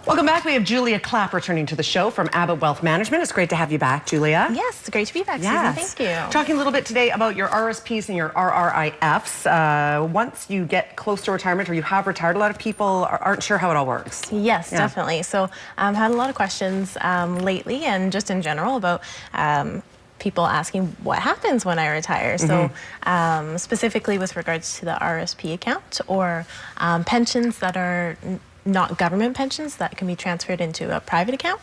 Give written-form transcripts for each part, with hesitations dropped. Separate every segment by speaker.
Speaker 1: Welcome back. We have Julia Clapp returning to the show from Abbott Wealth Management. It's great to have you back, Julia.
Speaker 2: Yes, great to be back,
Speaker 1: Yes.
Speaker 2: Susan. Thank you.
Speaker 1: Talking a little bit today about your RSPs and your RRIFs. Once you get close to retirement or you have retired, a lot of people aren't sure how it all works.
Speaker 2: Yes, definitely. So I've had a lot of questions lately and just in general about people asking what happens when I retire. So specifically with regards to the RSP account or pensions that are not government pensions that can be transferred into a private account.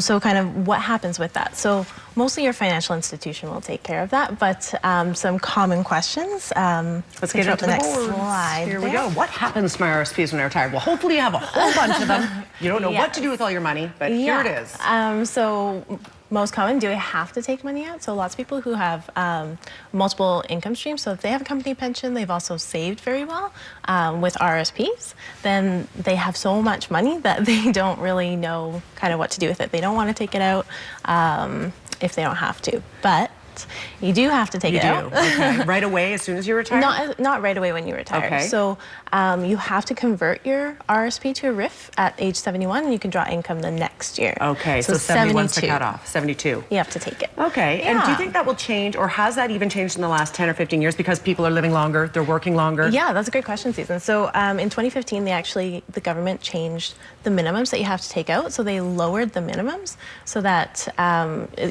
Speaker 2: So kind of what happens with that? So mostly your financial institution will take care of that, but some common questions.
Speaker 1: Let's get into the next slide. Here we go. What happens to my RSPs when I retire? Well, hopefully you have a whole bunch of them. You don't know what to do with all your money, but here it is.
Speaker 2: So most common, do I have to take money out? So lots of people who have multiple income streams, so if they have a company pension, they've also saved very well with RSPs, then they have so much money that they don't really know kind of what to do with it. They don't want to take it out if they don't have to, but you do have to take it out.
Speaker 1: Okay. Right away as soon as you retire?
Speaker 2: Not right away when you retire.
Speaker 1: Okay.
Speaker 2: So you have to convert your RSP to a Rif at age 71 and you can draw income the next year.
Speaker 1: Okay, so 71's the cutoff, 72.
Speaker 2: You have to take it.
Speaker 1: Okay, and do you think that will change, or has that even changed in the last 10 or 15 years because people are living longer, they're working longer?
Speaker 2: Yeah, that's a great question, Susan. So in 2015, the government changed the minimums that you have to take out. So they lowered the minimums so that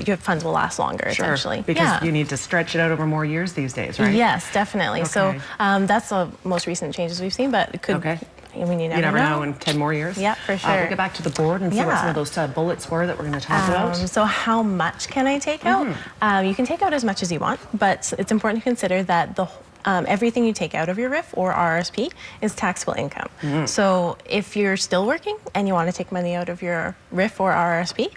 Speaker 2: your funds will last longer, essentially.
Speaker 1: Because you need to stretch it out over more years these days, right?
Speaker 2: Yes, definitely. Okay. So that's the most recent changes we've seen, but it could.
Speaker 1: Okay.
Speaker 2: I mean, you never
Speaker 1: know in 10 more years.
Speaker 2: Yeah, for sure.
Speaker 1: We'll get back to the board and see what some of those bullets were that we're going to talk about.
Speaker 2: So how much can I take out? You can take out as much as you want, but it's important to consider that everything you take out of your Rif or RSP is taxable income. So if you're still working and you want to take money out of your Rif or RSP,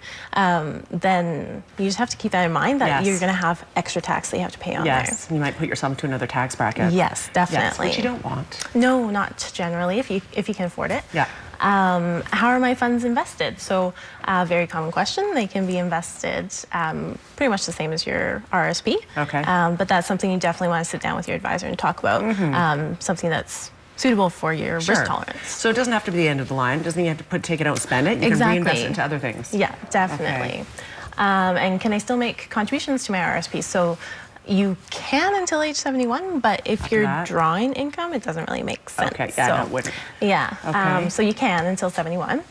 Speaker 2: then you just have to keep that in mind that you're going to have extra tax that you have to pay on there.
Speaker 1: Yes, you might put yourself to another tax bracket.
Speaker 2: Yes, definitely.
Speaker 1: Which you don't want.
Speaker 2: No, not generally, if you can afford it.
Speaker 1: Yeah.
Speaker 2: How are my funds invested? So very common question. They can be invested pretty much the same as your RSP.
Speaker 1: Okay.
Speaker 2: But that's something you definitely want to sit down with your advisor and talk about. Something that's suitable for your risk tolerance.
Speaker 1: So it doesn't have to be the end of the line. It doesn't mean you have to take it out and spend it. You can reinvest it into other things.
Speaker 2: Yeah, definitely. Okay. And can I still make contributions to my RSP? So you can until age 71, but if you're drawing income, it doesn't really make sense.
Speaker 1: Okay, yeah, no, it wouldn't.
Speaker 2: Yeah, okay. So you can until 71.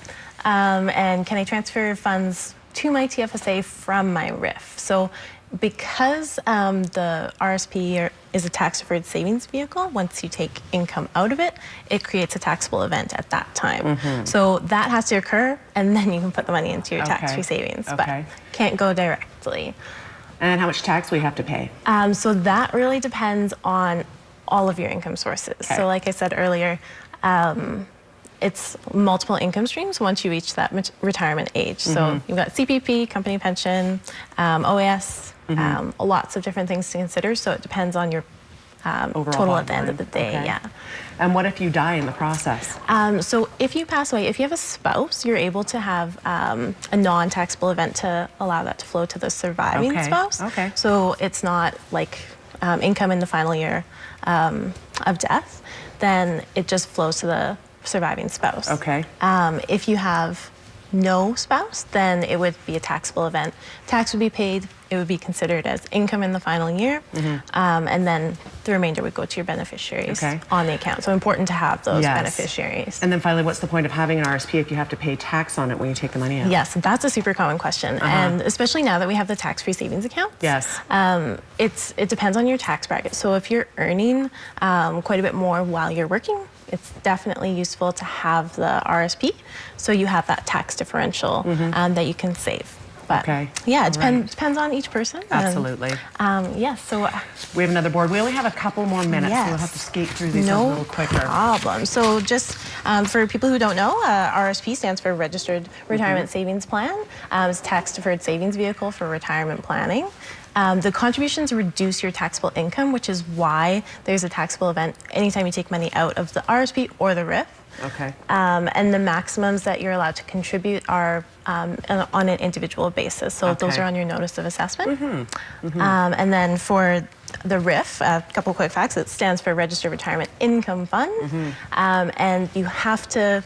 Speaker 2: And can I transfer funds to my TFSA from my Rif? So because the RSP is a tax-deferred savings vehicle, once you take income out of it, it creates a taxable event at that time. So that has to occur, and then you can put the money into your tax-free savings, but can't go directly.
Speaker 1: And how much tax we have to pay?
Speaker 2: So that really depends on all of your income sources. Okay. So like I said earlier, it's multiple income streams once you reach that retirement age. So you've got CPP, company pension, OAS, lots of different things to consider. So it depends on your total at the end of the day. Yeah.
Speaker 1: And what if you die in the process?
Speaker 2: So if you pass away, if you have a spouse, you're able to have a non-taxable event to allow that to flow to the surviving spouse. Okay. So it's not like income in the final year of death, then it just flows to the surviving spouse. Okay. If you have no spouse, then it would be a taxable event. Tax would be paid. It would be considered as income in the final year, and then the remainder would go to your beneficiaries on the account. So important to have those beneficiaries.
Speaker 1: And then finally, what's the point of having an RSP if you have to pay tax on it when you take the money out?
Speaker 2: Yes, that's a super common question, and especially now that we have the tax-free savings account.
Speaker 1: Yes.
Speaker 2: It depends on your tax bracket. So if you're earning quite a bit more while you're working, it's definitely useful to have the RSP, so you have that tax differential that you can save. But yeah, it depends on each person.
Speaker 1: Absolutely.
Speaker 2: Yes, so
Speaker 1: we have another board. We only have a couple more minutes, so we'll have to skate through these a little quicker.
Speaker 2: No problem. So just for people who don't know, RSP stands for Registered Retirement Savings Plan. It's a tax-deferred savings vehicle for retirement planning. The contributions reduce your taxable income, which is why there's a taxable event anytime you take money out of the RSP or the Rif.
Speaker 1: Okay.
Speaker 2: And the maximums that you're allowed to contribute are on an individual basis. So those are on your notice of assessment. And then for the Rif, a couple quick facts, it stands for Registered Retirement Income Fund. And you have to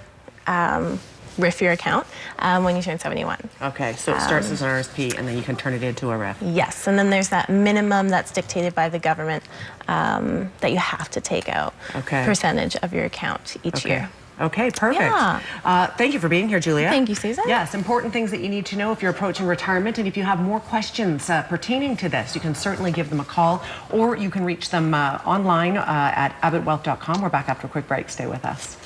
Speaker 2: RIF your account when you turn 71.
Speaker 1: Okay, so it starts as an RSP and then you can turn it into a RIF.
Speaker 2: Yes, and then there's that minimum that's dictated by the government that you have to take out percentage of your account each year.
Speaker 1: Okay, perfect.
Speaker 2: Yeah.
Speaker 1: Thank you for being here, Julia.
Speaker 2: Thank you, Susan.
Speaker 1: Yes, important things that you need to know if you're approaching retirement, and if you have more questions pertaining to this, you can certainly give them a call, or you can reach them online at abbottwealth.com. We're back after a quick break. Stay with us.